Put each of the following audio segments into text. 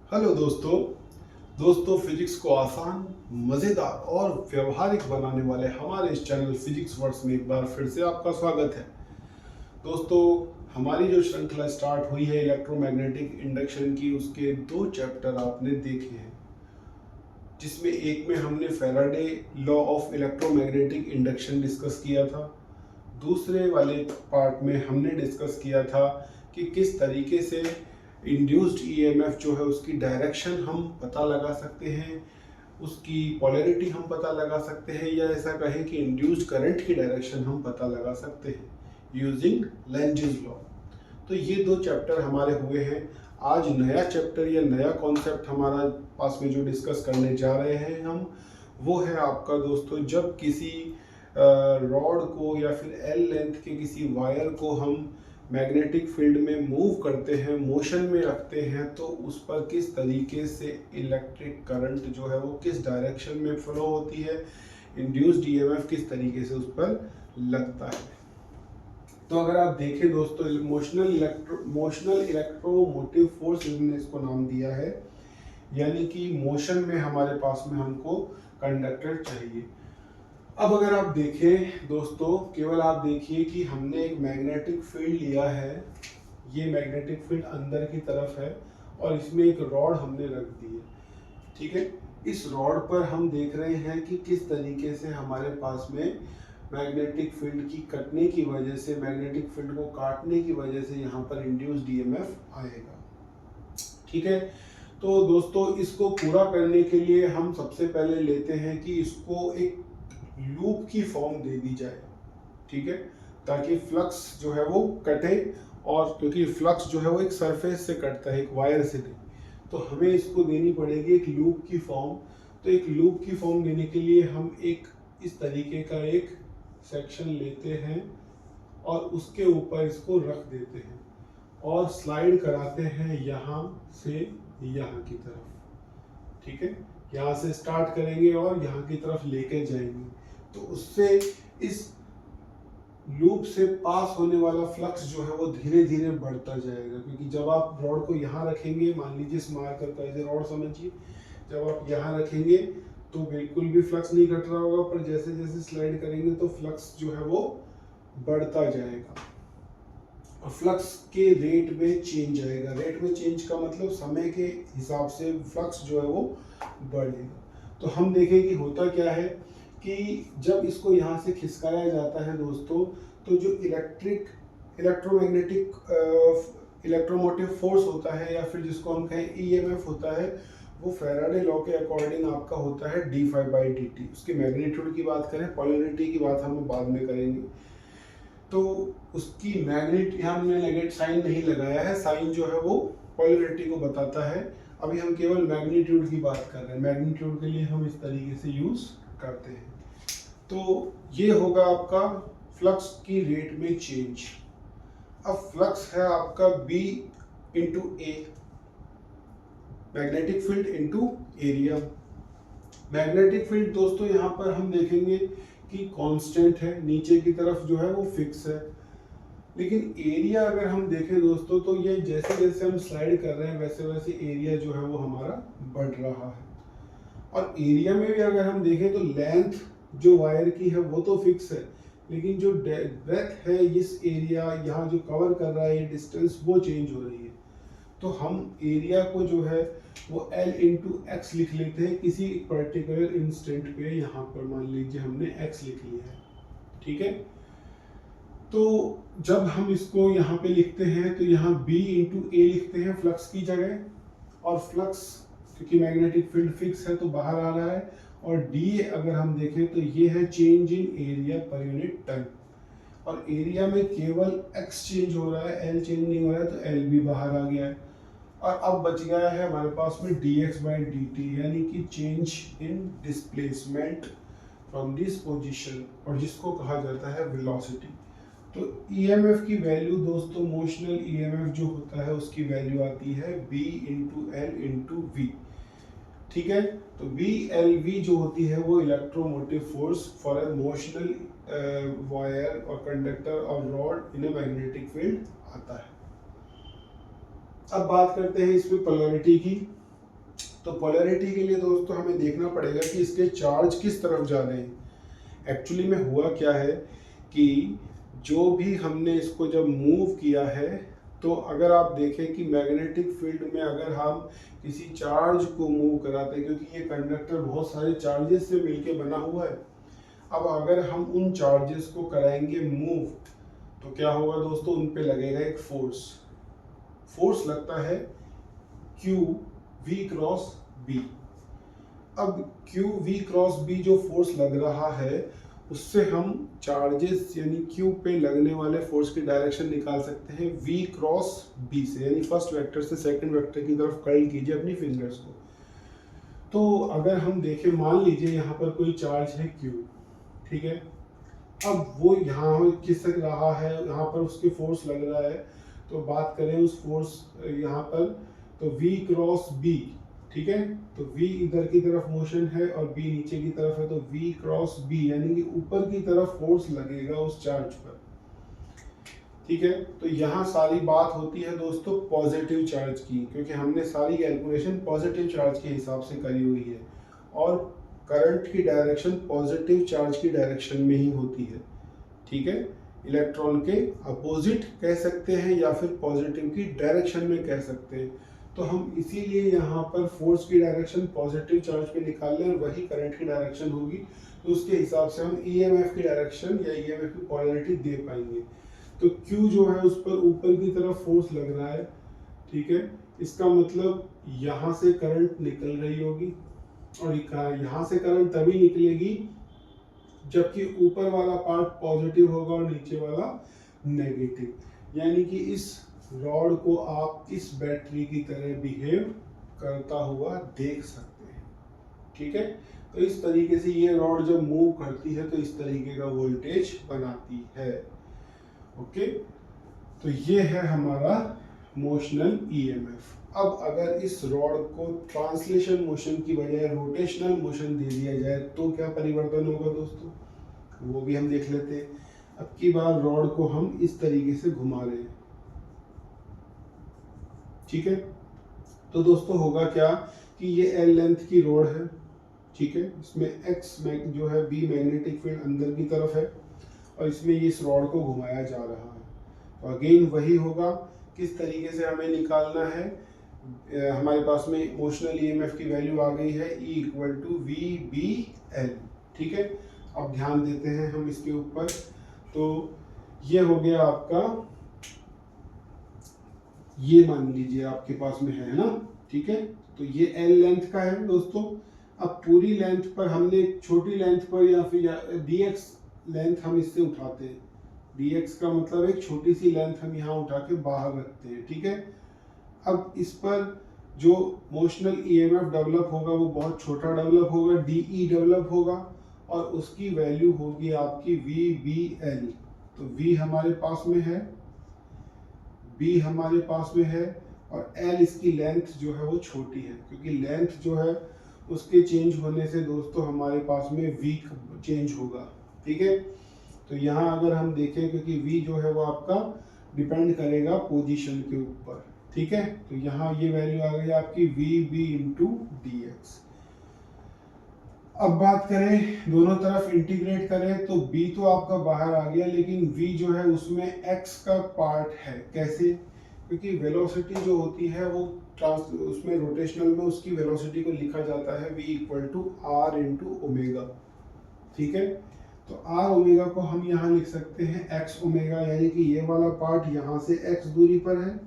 Hello दोस्तों physics को आसान, मज़ेदार और व्यवहारिक बनाने वाले हमारे इस चैनल फिजिक्स वर्ड्स में एक बार फिर से आपका स्वागत है। दोस्तों, हमारी जो श्रृंखला स्टार्ट हुई है इलेक्ट्रोमैग्नेटिक इंडक्शन की, उसके 2 चैप्टर आपने देखे हैं, जिसमें एक में हमने Faraday law of electromagnetic induction discuss किया था। दूसरे वाले पार्ट में हमने डिस्कस किया था कि किस तरीके से इंड्यूस्ड ईएमएफ जो है उसकी डायरेक्शन हम पता लगा सकते हैं, उसकी पोलैरिटी हम पता लगा सकते हैं, या ऐसा कहें कि इंड्यूस्ड करंट की डायरेक्शन हम पता लगा सकते हैं यूजिंग लेंजेस लॉ। तो ये 2 चैप्टर हमारे हुए हैं। आज नया चैप्टर या नया कॉन्सेप्ट हमारा पास में जो डिस्कस करने जा रहे हैं हम, वो है आपका दोस्तों, जब किसी रॉड को या फिर एल लेंथ के किसी वायर को हम मैग्नेटिक फील्ड में मूव करते हैं, मोशन में रखते हैं, तो उस पर किस तरीके से इलेक्ट्रिक करंट जो है वो किस डायरेक्शन में फ्लो होती है, इंड्यूस्ड ईएमएफ किस तरीके से उस पर लगता है। तो अगर आप देखें दोस्तों, मोशनल इलेक्ट्रोमोटिव फोर्स हमने इसको नाम दिया है, यानी कि मोशन में हमारे पास में हमको कंडक्टर चाहिए। अब अगर आप देखें दोस्तों, केवल आप देखिए कि हमने एक मैग्नेटिक फील्ड लिया है, ये मैग्नेटिक फील्ड अंदर की तरफ है और इसमें एक रॉड हमने रख दी है। ठीक है, इस रॉड पर हम देख रहे हैं कि किस तरीके से हमारे पास में मैग्नेटिक फील्ड की कटने की वजह से, मैग्नेटिक फील्ड को काटने की वजह से यहाँ पर इंड्यूस्ड ईएमएफ आएगा। ठीक है, तो दोस्तों इसको पूरा करने के लिए हम सबसे पहले लेते हैं कि इसको एक लूप की फॉर्म दे दी जाए। ठीक है, ताकि फ्लक्स जो है वो कटे, और क्योंकि फ्लक्स जो है वो एक सरफेस से कटता है, एक वायर से नहीं, तो हमें इसको देनी पड़ेगी एक लूप की फॉर्म। तो एक लूप की फॉर्म देने के लिए हम एक इस तरीके का एक सेक्शन लेते हैं और उसके ऊपर इसको रख देते हैं और स्लाइड कराते हैं यहाँ से यहाँ की तरफ। ठीक है, यहाँ से स्टार्ट करेंगे और यहाँ की तरफ लेके जाएंगे, तो उससे इस लूप से पास होने वाला फ्लक्स जो है वो धीरे धीरे बढ़ता जाएगा। क्योंकि जब आप रॉड को यहाँ रखेंगे, मान लीजिए इस मार्कर का ऐसे रॉड समझिए, जब आप यहाँ रखेंगे तो बिल्कुल भी फ्लक्स नहीं घट रहा होगा, पर जैसे जैसे स्लाइड करेंगे तो फ्लक्स जो है वो बढ़ता जाएगा और फ्लक्स के रेट में चेंज आएगा। रेट में चेंज का मतलब समय के हिसाब से फ्लक्स जो है वो बढ़ेगा। तो हम देखें कि होता क्या है कि जब इसको यहाँ से खिसकाया जाता है दोस्तों, तो जो इलेक्ट्रोमोटिव फोर्स होता है, या फिर जिसको हम कहें ईएमएफ होता है, वो फैराडे लॉ के अकॉर्डिंग आपका होता है d∅dt। उसकी मैग्नीट्यूड की बात करें, पोलैरिटी की बात हम बाद में करेंगे। तो उसकी मैग्नेट, यहाँ हमने नेगेटिव साइन नहीं लगाया है, साइन जो है वो पोलैरिटी को बताता है। अभी हम केवल मैग्नीट्यूड की बात कर रहे हैं, मैग्नीट्यूड के लिए हम इस तरीके से यूज करते हैं। तो ये होगा आपका फ्लक्स की रेट में चेंज। अब फ्लक्स है आपका B into A, magnetic field into area. Magnetic field दोस्तों यहाँ पर हम देखेंगे कि कांस्टेंट है, नीचे की तरफ जो है वो फिक्स है। लेकिन एरिया अगर हम देखें दोस्तों, तो ये जैसे जैसे हम स्लाइड कर रहे हैं वैसे वैसे एरिया जो है वो हमारा बढ़ रहा है। और एरिया में भी अगर हम देखें तो लेंथ जो वायर की है वो तो फिक्स है, लेकिन जो ब्रेथ है इस एरिया यहाँ जो कवर कर रहा है, ये डिस्टेंस वो चेंज हो रही है। तो हम एरिया को जो है वो L इंटू एक्स लिख लेते हैं किसी पर्टिकुलर इंस्टेंट पे। यहाँ पर मान लीजिए हमने x लिख लिया है। ठीक है, तो जब हम इसको यहाँ पे लिखते हैं तो यहाँ B इंटू ए लिखते हैं फ्लक्स की जगह, और फ्लक्स क्योंकि मैग्नेटिक फील्ड फिक्स है तो बाहर आ रहा है, और D अगर हम देखें तो ये है change in area per unit time. और एरिया में केवल x चेंज हो रहा है, L चेंज नहीं हो रहा है, तो L भी बाहर आ गया है। और अब बच गया है हमारे पास में dx/dt, यानी कि change in displacement from this position, और जिसको कहा जाता है वेलोसिटी। तो ईएमएफ की वैल्यू दोस्तों, मोशनल ईएमएफ जो होता है उसकी वैल्यू आती है B into L into V. ठीक है, तो BLV जो होती है वो electromotive force for a motional wire और कंडक्टर और rod in a magnetic field आता है। अब बात करते हैं इसमें पोलैरिटी की। तो पोलैरिटी के लिए दोस्तों हमें देखना पड़ेगा कि इसके चार्ज किस तरफ जा रहे हैं। एक्चुअली में हुआ क्या है कि जो भी हमने इसको जब मूव किया है, तो अगर आप देखें कि मैग्नेटिक फील्ड में अगर हम किसी चार्ज को मूव कराते हैं, क्योंकि ये कंडक्टर बहुत सारे चार्जेस से मिलके बना हुआ है, अब अगर हम उन चार्जेस को कराएंगे मूव, तो क्या होगा दोस्तों, उन पे लगेगा एक फोर्स लगता है क्यू वी क्रॉस बी। अब क्यू वी क्रॉस बी जो फोर्स लग रहा है, उससे हम चार्जेस यानी क्यू पे लगने वाले फोर्स की डायरेक्शन निकाल सकते हैं वी क्रॉस बी से, यानी फर्स्ट वेक्टर से सेकंड वेक्टर की तरफ कर्ल कीजिए अपनी फिंगर्स को। तो अगर हम देखें, मान लीजिए यहाँ पर कोई चार्ज है क्यू, ठीक है, अब वो यहाँ खिसक रहा है, यहाँ पर उसके फोर्स लग रहा है, तो बात करें उस फोर्स यहाँ पर, तो v क्रॉस b, ठीक है, तो v इधर की तरफ मोशन है और b नीचे की तरफ है, तो v क्रॉस b यानी कि ऊपर की तरफ फोर्स लगेगा उस चार्ज पर, ठीक है। तो यहाँ सारी बात होती है दोस्तों पॉजिटिव चार्ज की, क्योंकि हमने सारी कैलकुलेशन पॉजिटिव चार्ज के हिसाब से करी हुई है, और करंट की डायरेक्शन पॉजिटिव चार्ज की डायरेक्शन में ही होती है, ठीक है। इलेक्ट्रॉन के अपोजिट कह सकते हैं या फिर पॉजिटिव की डायरेक्शन में कह सकते हैं। तो हम इसीलिए यहाँ पर फोर्स की डायरेक्शन पॉजिटिव चार्ज पे निकाल लें और वही करंट की डायरेक्शन होगी, तो उसके हिसाब से हम ईएमएफ की डायरेक्शन या ईएमएफ की पोलैरिटी दे पाएंगे। तो Q जो है उस पर ऊपर की तरफ फोर्स लग रहा है, ठीक है, इसका मतलब यहाँ से करंट निकल रही होगी, और यहाँ से करंट तभी निकलेगी जबकि ऊपर वाला पार्ट पॉजिटिव होगा और नीचे वाला नेगेटिव, यानी कि इस रॉड को आप इस बैटरी की तरह बिहेव करता हुआ देख सकते हैं, ठीक है। तो इस तरीके से ये रॉड जब मूव करती है तो इस तरीके का वोल्टेज बनाती है, ओके। तो ये है हमारा मोशनल ईएमएफ। अब अगर इस रॉड को ट्रांसलेशन मोशन की बजाय रोटेशनल मोशन दे दिया जाए तो क्या परिवर्तन होगा दोस्तों, वो भी हम देख लेते हैं। अब की बार रॉड को हम इस तरीके से घुमा रहे हैं, ठीक है। तो दोस्तों होगा क्या कि ये एल लेंथ की रॉड है, ठीक है, इसमें एक्स जो है बी मैग्नेटिक फील्ड अंदर की तरफ है, और इसमें इस रॉड को घुमाया जा रहा है। तो अगेन वही होगा, किस तरीके से हमें निकालना है, हमारे पास में मोशनल ईएमएफ की वैल्यू आ गई है E equal to V B L, ठीक है। अब ध्यान देते हैं हम इसके ऊपर, तो ये हो गया आपका, ये मान लीजिए आपके पास में है ना, ठीक है। तो ये एल लेंथ का है दोस्तों। अब पूरी लेंथ पर हमने छोटी लेंथ पर या फिर dx लेंथ हम इससे उठाते हैं, dx का मतलब एक छोटी सी लेंथ हम यहाँ उठा के बाहर रखते हैं, ठीक है। अब इस पर जो मोशनल ईएमएफ डेवलप होगा वो बहुत छोटा डेवलप होगा, डीई डेवलप होगा, और उसकी वैल्यू होगी आपकी वी बी एल। तो v हमारे पास में है, b हमारे पास में है, और l इसकी लेंथ जो है वो छोटी है, क्योंकि लेंथ जो है उसके चेंज होने से दोस्तों हमारे पास में v चेंज होगा, ठीक है। तो यहाँ अगर हम देखें, क्योंकि v जो है वो आपका डिपेंड करेगा पोजीशन के ऊपर, ठीक है। तो यहाँ ये वैल्यू आ गई आपकी V B into d x. अब बात करें, दोनों तरफ इंटीग्रेट करें, तो b तो आपका बाहर आ गया, लेकिन v जो है उसमें x का पार्ट है। कैसे? क्योंकि वेलोसिटी जो होती है वो उसमें रोटेशनल में उसकी वेलोसिटी को लिखा जाता है v equal to R into omega, ठीक है। तो आर ओमेगा को हम यहाँ लिख सकते हैं x ओमेगा, यानी कि ये वाला पार्ट यहाँ से x दूरी पर है,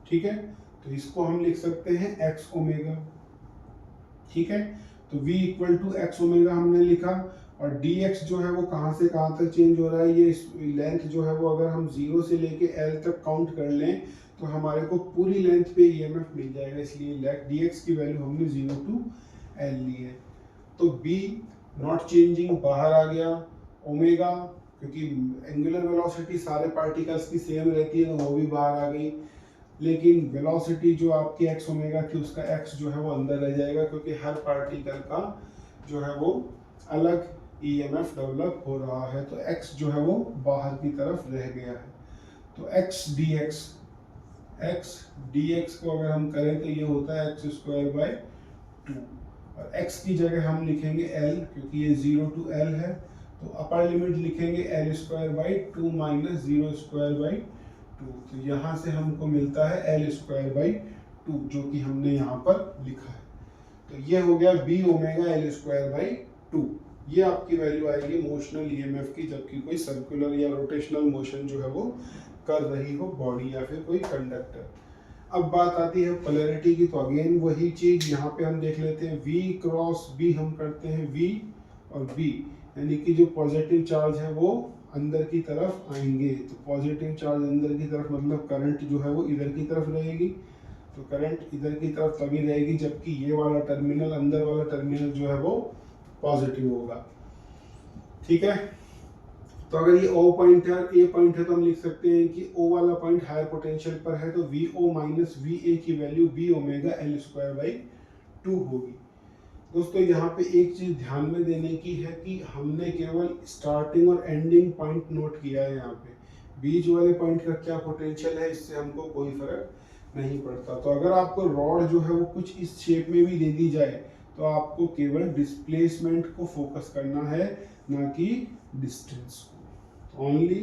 ठीक है। तो इसको हम लिख सकते हैं x ओमेगा, ठीक है। तो v equal to x omega हमने लिखा, और dx जो है वो कहाँ से कहाँ तक चेंज हो रहा है, ये लेंथ जो है वो अगर हम 0 से लेके l तक काउंट कर लें तो हमारे को पूरी लेंथ पे ईएमएफ मिल जाएगा, इसलिए dx की वैल्यू हमने 0 टू l ली है। तो b नॉट चेंजिंग बाहर आ गया, ओमेगा क्योंकि एंगुलर वेलोसिटी सारे पार्टिकल्स की सेम रहती है तो वो भी बाहर आ गई, लेकिन वेलोसिटी जो आपकी एक्स ओमेगा थी उसका एक्स जो है वो अंदर रह जाएगा, क्योंकि हर पार्टिकल का जो है वो अलग ईएमएफ डेवलप हो रहा है, तो एक्स जो है वो बाहर की तरफ रह गया है। तो x D x x dx को अगर हम करें तो ये होता है x स्क्वायर बाय 2, और x की जगह हम लिखेंगे l, क्योंकि ये 0 to l है, तो अपर लिमिट लिखेंगे l square by 2 minus 0 square by 2। तो यहाँ से हमको मिलता है l स्क्वायर बाई 2, जो कि हमने यहाँ पर लिखा है। तो ये हो गया b omega l square by 2। ये आपकी वैल्यू आएगी मोशनल ईएमएफ की, जबकि कोई सर्कुलर या रोटेशनल मोशन जो है वो कर रही हो बॉडी या फिर कोई कंडक्टर। अब बात आती है पोलैरिटी की, तो अगेन वही चीज यहाँ पे हम देख लेते हैं, v क्रॉस b हम करते हैं v और b, यानी कि जो पॉजिटिव चार्ज है वो अंदर की तरफ आएंगे। तो पॉजिटिव चार्ज अंदर की तरफ मतलब करंट जो है वो इधर की तरफ रहेगी, तो करंट इधर की तरफ तभी रहेगी जबकि ये वाला टर्मिनल, अंदर वाला टर्मिनल जो है वो पॉजिटिव होगा। ठीक है, तो अगर ये O पॉइंट है और A पॉइंट है तो हम लिख सकते हैं कि O वाला पॉइंट हायर पोटेंशियल पर है, तो VO माइनस VA की value B omega L square by 2 होगी। दोस्तों यहाँ पे एक चीज ध्यान में देने की है कि हमने केवल स्टार्टिंग और एंडिंग पॉइंट नोट किया है, यहाँ पे बीच वाले पॉइंट का क्या पोटेंशियल है इससे हमको कोई फर्क नहीं पड़ता। तो अगर आपको रॉड जो है वो कुछ इस शेप में भी दे दी जाए तो आपको केवल डिस्प्लेसमेंट को फोकस करना है, ना कि डिस्टेंस को। Only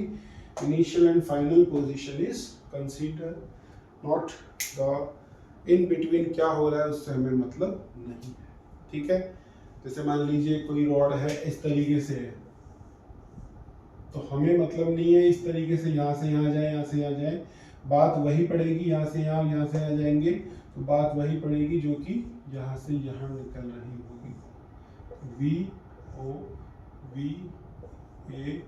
initial and final position is consider, not the in between क्या हो रहा है उससे हमें मतलब नहीं है। ठीक है, जैसे मान लीजिए कोई रॉड है इस तरीके से, तो हमें मतलब नहीं है इस तरीके से यहाँ से यहाँ जाए, यहाँ से यहाँ जाए, बात वही पड़ेगी। यहाँ से यहाँ से यहाँ जाएंगे तो बात वही पड़ेगी जो कि यहाँ से यहाँ निकल रही होगी। वी ओ वी ए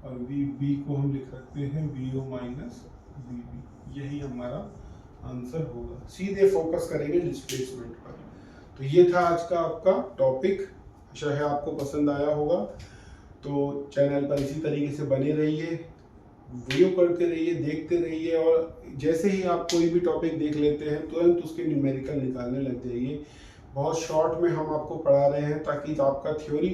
और वी बी को हम लिख सकते हैं V O minus V B, यही हमारा आंसर होगा। सीधे फोकस करेंगे डिस्प्लेसमेंट पर। तो ये था आज का आपका टॉपिक, आशा है आपको पसंद आया होगा। तो चैनल पर इसी तरीके से बने रहिए, वीडियो करते रहिए, देखते रहिए, और जैसे ही आप कोई भी टॉपिक देख लेते हैं तुरंत उसके न्यूमेरिकल निकालने लग जाइए। बहुत शॉर्ट में हम आपको पढ़ा रहे हैं ताकि आपका थ्योरी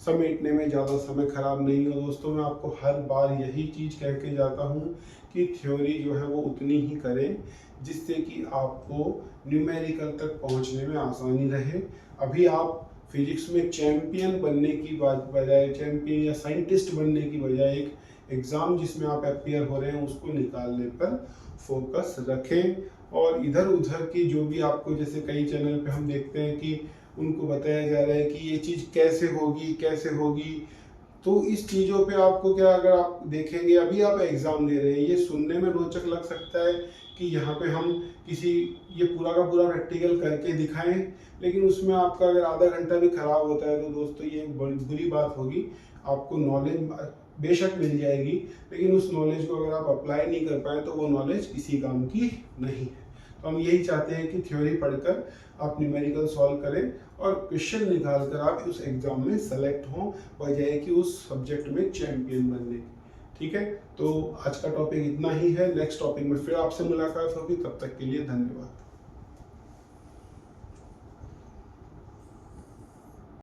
समेटने में ज़्यादा समय खराब नहीं हो। दोस्तों मैं आपको हर बार यही चीज़ कह के जाता हूँ कि थ्योरी जो है वो उतनी ही करें जिससे कि आपको न्यूमेरिकल तक पहुँचने में आसानी रहे। अभी आप फिजिक्स में चैंपियन बनने की बजाय, चैंपियन या साइंटिस्ट बनने की बजाय एक एग्ज़ाम जिसमें आप अपीयर हो रहे हैं उसको निकालने पर फोकस रखें। और इधर उधर की जो भी आपको, जैसे कई चैनल पे हम देखते हैं कि उनको बताया जा रहा है कि ये चीज़ कैसे होगी, तो इस चीज़ों पे आपको क्या, अगर आप देखेंगे अभी आप एग्ज़ाम दे रहे हैं, ये सुनने में रोचक लग सकता है कि यहाँ पे हम ये पूरा का पूरा प्रैक्टिकल करके दिखाएं, लेकिन उसमें आपका अगर आधा घंटा भी खराब होता है तो दोस्तों ये बड़ी बुरी बात होगी। आपको नॉलेज बेशक मिल जाएगी, लेकिन उस नॉलेज को अगर आप अप्लाई नहीं कर पाए तो वो नॉलेज किसी काम की नहीं है। तो हम यही चाहते हैं कि थ्योरी पढ़कर आप न्यूमेरिकल सॉल्व करें और क्वेश्चन निकाल कर आप उस एग्जाम में सेलेक्ट हों, बजाय कि उस सब्जेक्ट में चैंपियन बनने की। ठीक है, तो आज का टॉपिक इतना ही है। नेक्स्ट टॉपिक में फिर आपसे मुलाकात होगी, तब तक के लिए धन्यवाद।